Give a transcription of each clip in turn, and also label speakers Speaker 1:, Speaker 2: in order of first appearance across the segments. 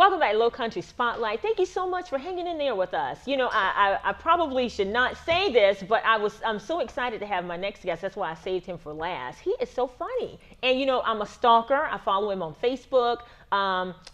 Speaker 1: Welcome back to Low Country Spotlight. Thank you so much for hanging in there with us. You know, I probably should not say this, but I'm so excited to have my next guest. That's why I saved him for last. He is so funny. And you know, I'm a stalker. I follow him on Facebook.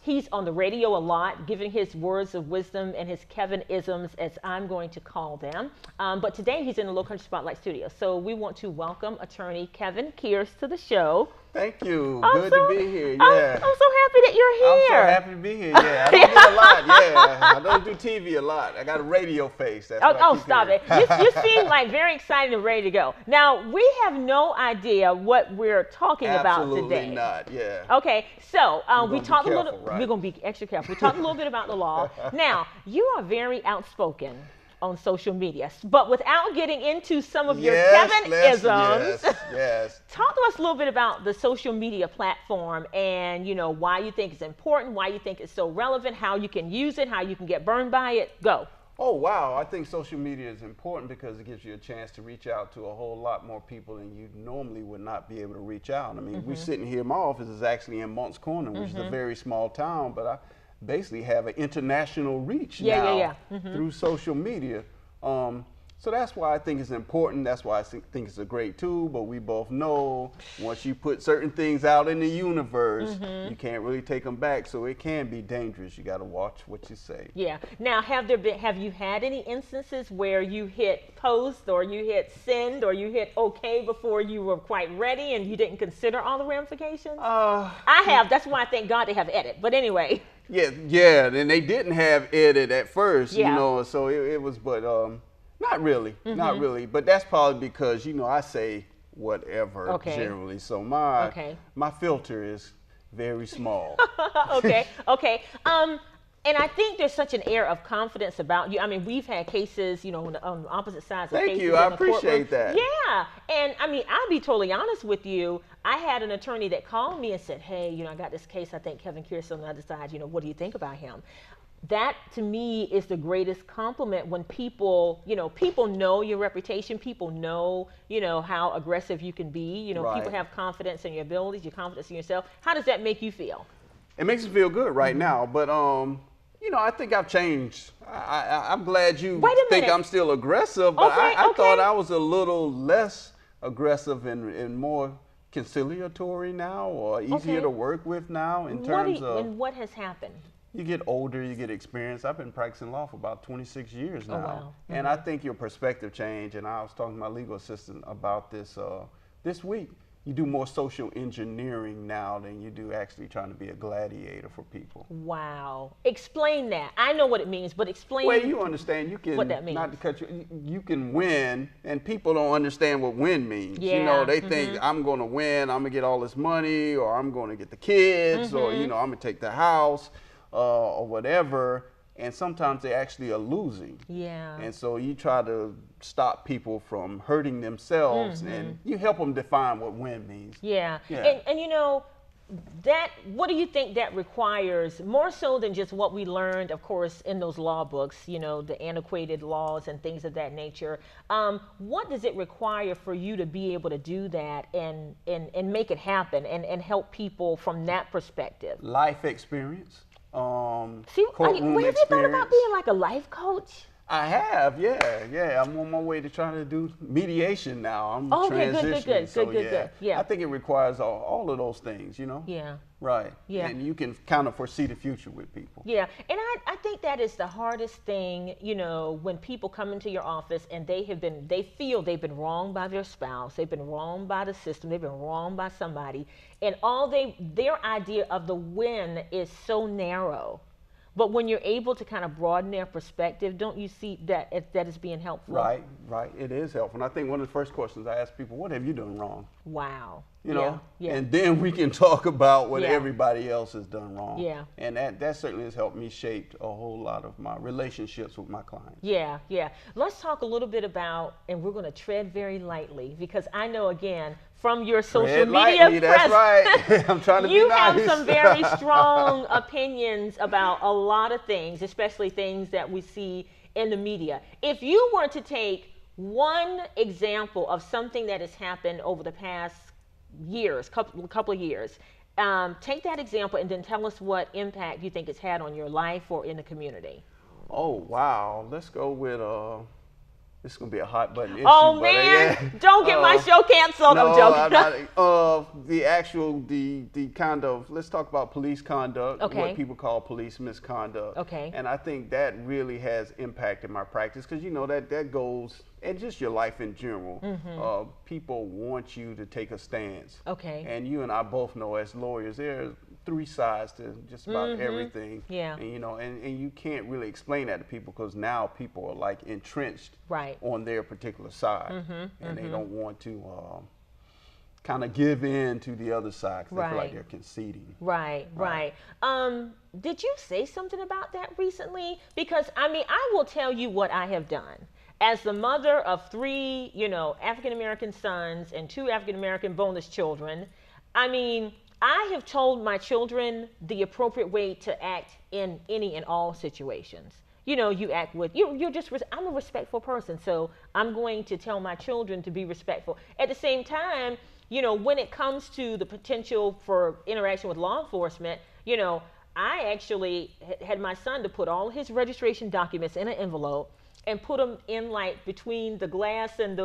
Speaker 1: He's on the radio a lot, giving his words of wisdom and his Kevin-isms, as I'm going to call them. But today he's in the Low Country Spotlight studio. So we want to welcome attorney Kevin Kears to the show.
Speaker 2: Thank you. Good to be here. Yeah.
Speaker 1: I'm so happy that you're here.
Speaker 2: I'm so happy to be here. Yeah. I don't get a lot. Yeah. I don't do TV a lot. I got a radio face. That's
Speaker 1: stop it. You seem like very excited and ready to go. Now, we have no idea what we're talking about today.
Speaker 2: Absolutely not. Yeah.
Speaker 1: Okay. So we talked a little.
Speaker 2: Right?
Speaker 1: We're going to be extra careful. We talked a little bit about the law. Now, you are very outspoken on social media, but without getting into some of your Kevin-isms,
Speaker 2: yes.
Speaker 1: Talk to us a little bit about the social media platform and, you know, why you think it's important, why you think it's so relevant, how you can use it, how you can get burned by it. Go.
Speaker 2: Oh, wow. I think social media is important because it gives you a chance to reach out to a whole lot more people than you normally would not be able to reach out. I mean, we're sitting here, my office is actually in Moncks Corner, which is a very small town, but I basically have an international reach now through social media. So that's why I think it's important. That's why I think it's a great tool. But we both know once you put certain things out in the universe, you can't really take them back. So it can be dangerous. You got to watch what you say.
Speaker 1: Yeah. Now, have you had any instances where you hit post or you hit send or you hit OK before you were quite ready and you didn't consider all the ramifications? I have. That's why I thank God they have edit. But anyway.
Speaker 2: Yeah. And they didn't have edit at first, you know. So it was, but not really, not really. But that's probably because, you know, I say whatever generally. So my filter is very small.
Speaker 1: Okay. And I think there's such an air of confidence about you. I mean, we've had cases, you know, on opposite sides of cases.
Speaker 2: Thank you. I appreciate that.
Speaker 1: Yeah. And I mean, I'll be totally honest with you. I had an attorney that called me and said, hey, you know, I got this case. I think Kevin Kears on the other side. You know, what do you think about him? That to me is the greatest compliment when people, you know, people know your reputation. People know, you know, how aggressive you can be. You know, people have confidence in your abilities, your confidence in yourself. How does that make you feel?
Speaker 2: It makes me feel good right now. But, you know, I think I've changed. I'm glad you think I'm still aggressive. But I thought I was a little less aggressive and more conciliatory now or easier to work with now in terms of.
Speaker 1: And what has happened?
Speaker 2: You get older, you get experience. I've been practicing law for about 26 years now.
Speaker 1: Oh, wow.
Speaker 2: And I think your perspective changed. And I was talking to my legal assistant about this this week. You do more social engineering now than you do actually trying to be a gladiator for people.
Speaker 1: Wow. Explain that. I know what it means, but explain
Speaker 2: well, you understand. You can,
Speaker 1: what that means.
Speaker 2: Not to cut you can win, and people don't understand what win means.
Speaker 1: Yeah.
Speaker 2: You know, they think I'm going to win, I'm going to get all this money, or I'm going to get the kids, or, you know, I'm going to take the house. Or whatever, and sometimes they actually are losing.
Speaker 1: Yeah.
Speaker 2: And so you try to stop people from hurting themselves, and you help them define what win means.
Speaker 1: Yeah. And you know, that, what do you think that requires, more so than just what we learned, of course, in those law books, you know, the antiquated laws and things of that nature. What does it require for you to be able to do that and make it happen and help people from that perspective?
Speaker 2: Life experience.
Speaker 1: Have you thought about being like a life coach?
Speaker 2: I have, yeah. I'm on my way to trying to do mediation now. I'm transitioning. Good. Yeah. I think it requires all of those things, you know?
Speaker 1: Yeah.
Speaker 2: Right.
Speaker 1: Yeah.
Speaker 2: And you can kind of foresee the future with people.
Speaker 1: Yeah. And I think that is the hardest thing, you know, when people come into your office and they feel they've been wronged by their spouse, they've been wronged by the system, they've been wronged by somebody, and their idea of the win is so narrow. But when you're able to kind of broaden their perspective, don't you see that is being helpful?
Speaker 2: Right. It is helpful. And I think one of the first questions I ask people, what have you done wrong?
Speaker 1: Wow.
Speaker 2: You know? Yeah. And then we can talk about what everybody else has done wrong.
Speaker 1: Yeah.
Speaker 2: And that certainly has helped me shape a whole lot of my relationships with my clients.
Speaker 1: Yeah. Let's talk a little bit about, and we're going to tread very lightly, because I know, again, from your social media presence,
Speaker 2: that's right. I'm trying to be nice.
Speaker 1: You have some very strong opinions about a lot of things, especially things that we see in the media. If you were to take one example of something that has happened over the past years, couple of years, take that example and then tell us what impact you think it's had on your life or in the community.
Speaker 2: Oh, wow. Let's go with, this is going to be a hot button issue.
Speaker 1: Oh,
Speaker 2: but,
Speaker 1: man.
Speaker 2: yeah.
Speaker 1: Don't get my show canceled.
Speaker 2: No,
Speaker 1: I'm joking.
Speaker 2: I'm not, the kind of, let's talk about police conduct,
Speaker 1: Okay.
Speaker 2: what people call police misconduct.
Speaker 1: Okay.
Speaker 2: And I think that really has impacted my practice because, that goes, and just your life in general. People want you to take a stance.
Speaker 1: Okay.
Speaker 2: And you and I both know as lawyers, there's three sides to just about everything.
Speaker 1: Yeah.
Speaker 2: And, and you can't really explain that to people because now people are like entrenched
Speaker 1: Right.
Speaker 2: on their particular side. And they don't want to kind of give in to the other side because they feel like they're conceding.
Speaker 1: Right. Did you say something about that recently? Because, I will tell you what I have done. As the mother of 3, African-American sons and 2 African-American bonus children, I have told my children the appropriate way to act in any and all situations. You act with, I'm a respectful person, so I'm going to tell my children to be respectful. At the same time, when it comes to the potential for interaction with law enforcement, I actually had my son to put all his registration documents in an envelope and put them in between the glass and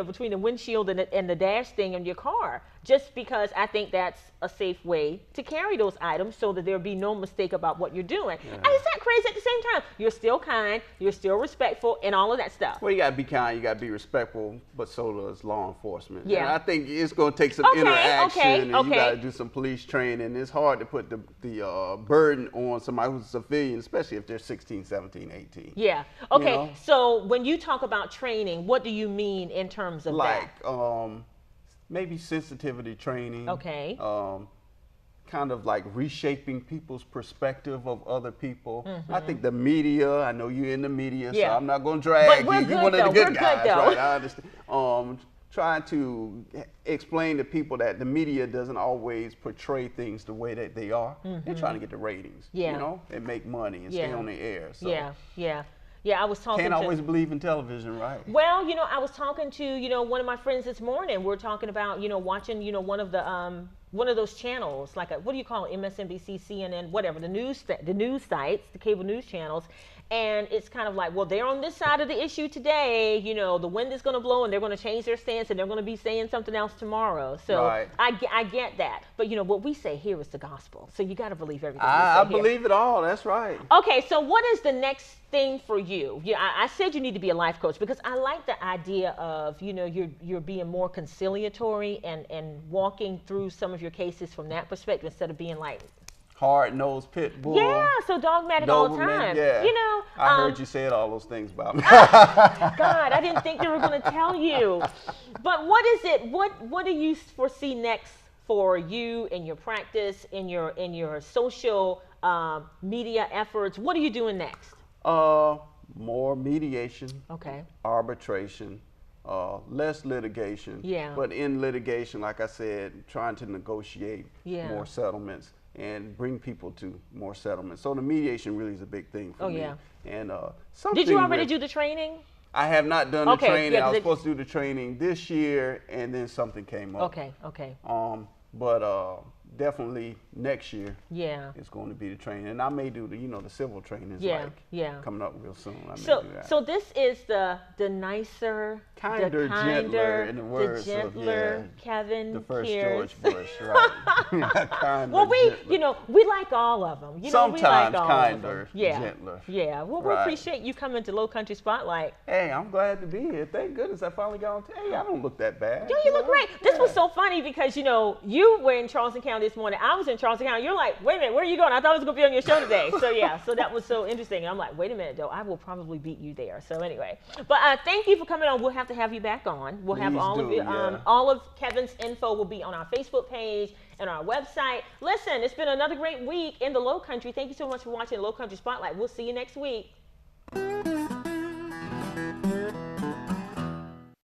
Speaker 1: between the windshield and the dash thing in your car, just because I think that's a safe way to carry those items so that there'll be no mistake about what you're doing. Yeah. And it's not crazy at the same time. You're still kind, you're still respectful, and all of that stuff.
Speaker 2: Well, you got to be kind, you got to be respectful, but so does law enforcement.
Speaker 1: Yeah.
Speaker 2: And I think it's going to take some interaction, and you got to do some police training. It's hard to put the burden on somebody who's a civilian, especially if they're 16, 17, 18.
Speaker 1: Yeah. Okay. So when you talk about training, what do you mean in terms of that?
Speaker 2: Maybe sensitivity training.
Speaker 1: Okay.
Speaker 2: Kind of like reshaping people's perspective of other people. I think the media, I know you're in the media, so I'm not going to drag you. You're one of the good guys, right? I understand. Trying to explain to people that the media doesn't always portray things the way that they are. They're trying to get the ratings, and make money and stay on the air. So.
Speaker 1: Yeah, I was talking
Speaker 2: Can't always believe in television, right?
Speaker 1: Well, I was talking to, one of my friends this morning. We're talking about, watching, one of those channels, like what do you call it? MSNBC, CNN, whatever, the news sites, the cable news channels. And it's kind of like, well, they're on this side of the issue today. The wind is going to blow and they're going to change their stance and they're going to be saying something else tomorrow. So I get that. But, what we say here is the gospel. So you got to believe everything we say
Speaker 2: I believe it all. That's right.
Speaker 1: Okay, so what is the next thing for you? I said you need to be a life coach because I like the idea of, you're being more conciliatory and walking through some of your cases from that perspective instead of being like,
Speaker 2: hard-nosed pit bull.
Speaker 1: Yeah, so dogmatic all the time.
Speaker 2: Yeah. I heard you said all those things about me.
Speaker 1: God, I didn't think they were going to tell you. But what is it? What do you foresee next for you in your practice, in your social media efforts? What are you doing next?
Speaker 2: More mediation.
Speaker 1: Okay.
Speaker 2: Arbitration. Less litigation.
Speaker 1: Yeah.
Speaker 2: But in litigation, like I said, trying to negotiate more settlements and bring people to more settlements. So the mediation really is a big thing for me.
Speaker 1: Yeah.
Speaker 2: And
Speaker 1: did you already do the training?
Speaker 2: I have not done the training.
Speaker 1: Yeah,
Speaker 2: I was supposed to do the training this year, and then something came up.
Speaker 1: Okay.
Speaker 2: But definitely next year.
Speaker 1: Yeah.
Speaker 2: It's going to be the training, and I may do the civil trainings. Coming up real soon. I may do that.
Speaker 1: So this is the nicer,
Speaker 2: kinder, gentler, in the words
Speaker 1: the gentler
Speaker 2: of
Speaker 1: Kevin.
Speaker 2: The first
Speaker 1: Pierce.
Speaker 2: George Bush, right? Kinder,
Speaker 1: well,
Speaker 2: gentler.
Speaker 1: we like all of them.
Speaker 2: Sometimes
Speaker 1: we like all
Speaker 2: kinder,
Speaker 1: of them. Yeah.
Speaker 2: gentler.
Speaker 1: Yeah. Well, we appreciate you coming to Low Country Spotlight.
Speaker 2: Hey, I'm glad to be here. Thank goodness I finally got on. Hey, I don't look that bad.
Speaker 1: You look great. This was so funny because you were in Charleston County this morning. I was in Charleston County. You're like, wait a minute, where are you going? I thought I was going to be on your show today. So that was so interesting. And I'm like, wait a minute, though. I will probably beat you there. So anyway, but thank you for coming on. We'll have to have you back on. We'll have all of Kevin's info will be on our Facebook page and our website. Listen, it's been another great week in the Low Country. Thank you so much for watching Low Country Spotlight. We'll see you next week.